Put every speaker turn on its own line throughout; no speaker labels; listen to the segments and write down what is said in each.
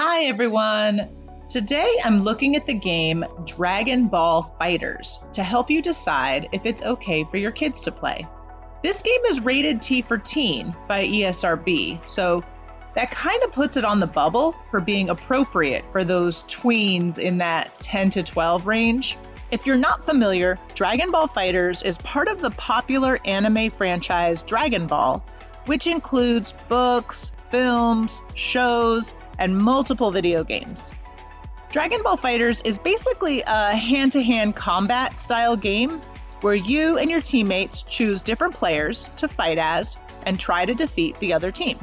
Hi everyone! Today I'm looking at the game Dragon Ball Fighters to help you decide if it's okay for your kids to play. This game is rated T for teen by ESRB, so that kind of puts it on the bubble for being appropriate for those tweens in that 10 to 12 range. If you're not familiar, Dragon Ball Fighters is part of the popular anime franchise Dragon Ball, which includes books, films, shows, and multiple video games. Dragon Ball Fighters is basically a hand-to-hand combat style game where you and your teammates choose different players to fight as and try to defeat the other team.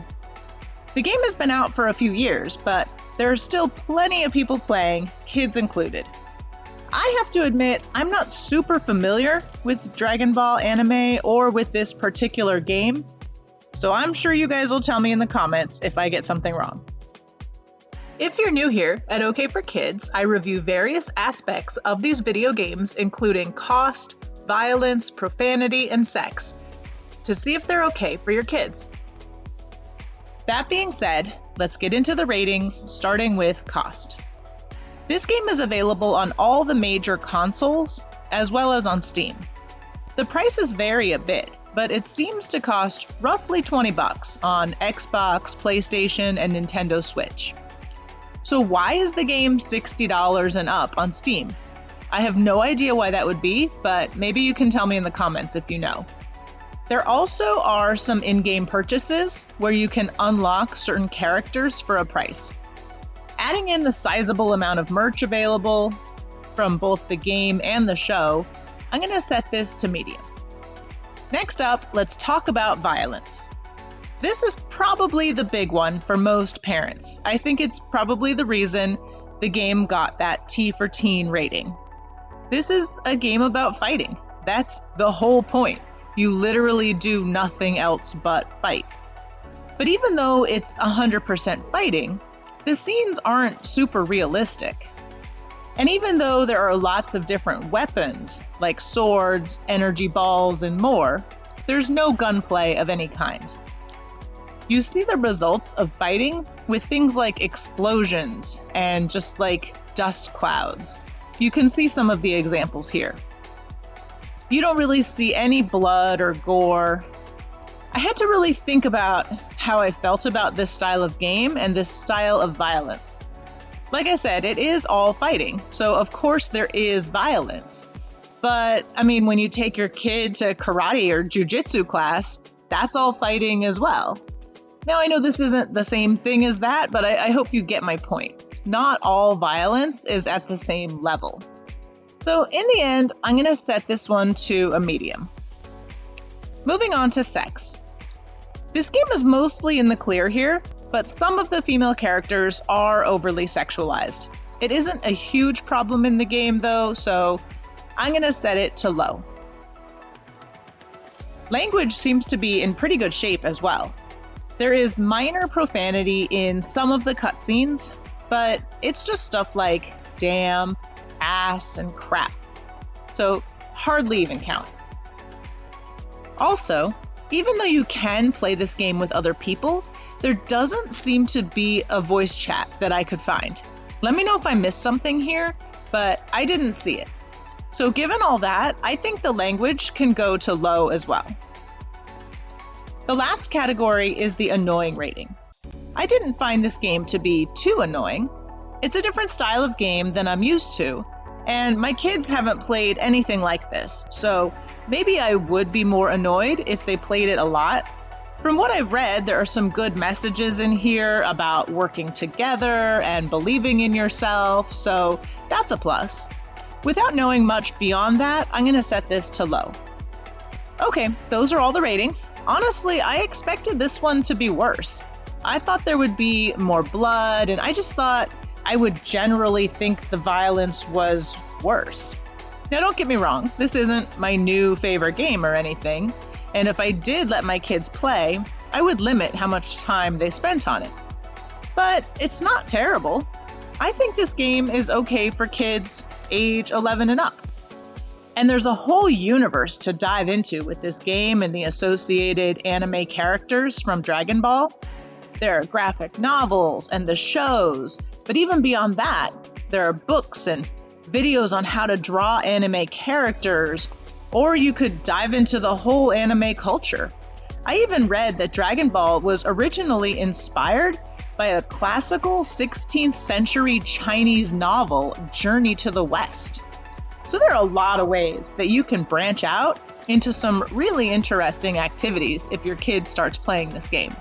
The game has been out for a few years, but there are still plenty of people playing, kids included. I have to admit, I'm not super familiar with Dragon Ball anime or with this particular game, so I'm sure you guys will tell me in the comments if I get something wrong. If you're new here at OK for Kids, I review various aspects of these video games, including cost, violence, profanity, and sex, to see if they're okay for your kids. That being said, let's get into the ratings, starting with cost. This game is available on all the major consoles, as well as on Steam. The prices vary a bit, but it seems to cost roughly $20 on Xbox, PlayStation, and Nintendo Switch. So why is the game $60 and up on Steam? I have no idea why that would be, but maybe you can tell me in the comments if you know. There also are some in-game purchases where you can unlock certain characters for a price. Adding in the sizable amount of merch available from both the game and the show, I'm going to set this to medium. Next up, let's talk about violence. This is probably the big one for most parents. I think it's probably the reason the game got that T for teen rating. This is a game about fighting. That's the whole point. You literally do nothing else but fight. But even though it's 100% fighting, the scenes aren't super realistic. And even though there are lots of different weapons, like swords, energy balls, and more, there's no gunplay of any kind. You see the results of fighting with things like explosions and just like dust clouds. You can see some of the examples here. You don't really see any blood or gore. I had to really think about how I felt about this style of game and this style of violence. Like I said, it is all fighting, so of course there is violence. But I mean, when you take your kid to karate or jujitsu class, that's all fighting as well. Now, I know this isn't the same thing as that, but I hope you get my point. Not all violence is at the same level. So in the end, I'm going to set this one to a medium. Moving on to sex. This game is mostly in the clear here, but some of the female characters are overly sexualized. It isn't a huge problem in the game though, so I'm going to set it to low. Language seems to be in pretty good shape as well. There is minor profanity in some of the cutscenes, but it's just stuff like damn, ass, and crap. So hardly even counts. Also, even though you can play this game with other people, there doesn't seem to be a voice chat that I could find. Let me know if I missed something here, but I didn't see it. So given all that, I think the language can go to low as well. The last category is the annoying rating. I didn't find this game to be too annoying. It's a different style of game than I'm used to, and my kids haven't played anything like this, so maybe I would be more annoyed if they played it a lot. From what I've read, there are some good messages in here about working together and believing in yourself, so that's a plus. Without knowing much beyond that, I'm going to set this to low. Okay, those are all the ratings. Honestly, I expected this one to be worse. I thought there would be more blood, and I just thought I would generally think the violence was worse. Now, don't get me wrong, this isn't my new favorite game or anything, and if I did let my kids play, I would limit how much time they spent on it. But it's not terrible. I think this game is okay for kids age 11 and up. And there's a whole universe to dive into with this game and the associated anime characters from Dragon Ball. There are graphic novels and the shows, but even beyond that, there are books and videos on how to draw anime characters, or you could dive into the whole anime culture. I even read that Dragon Ball was originally inspired by a classical 16th century Chinese novel, Journey to the West. So there are a lot of ways that you can branch out into some really interesting activities if your kid starts playing this game.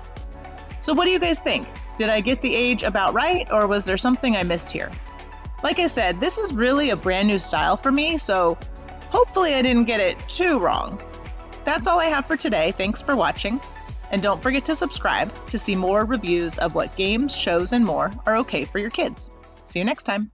So what do you guys think? Did I get the age about right, or was there something I missed here? Like I said, this is really a brand new style for me, so hopefully I didn't get it too wrong. That's all I have for today. Thanks for watching. And don't forget to subscribe to see more reviews of what games, shows, and more are okay for your kids. See you next time.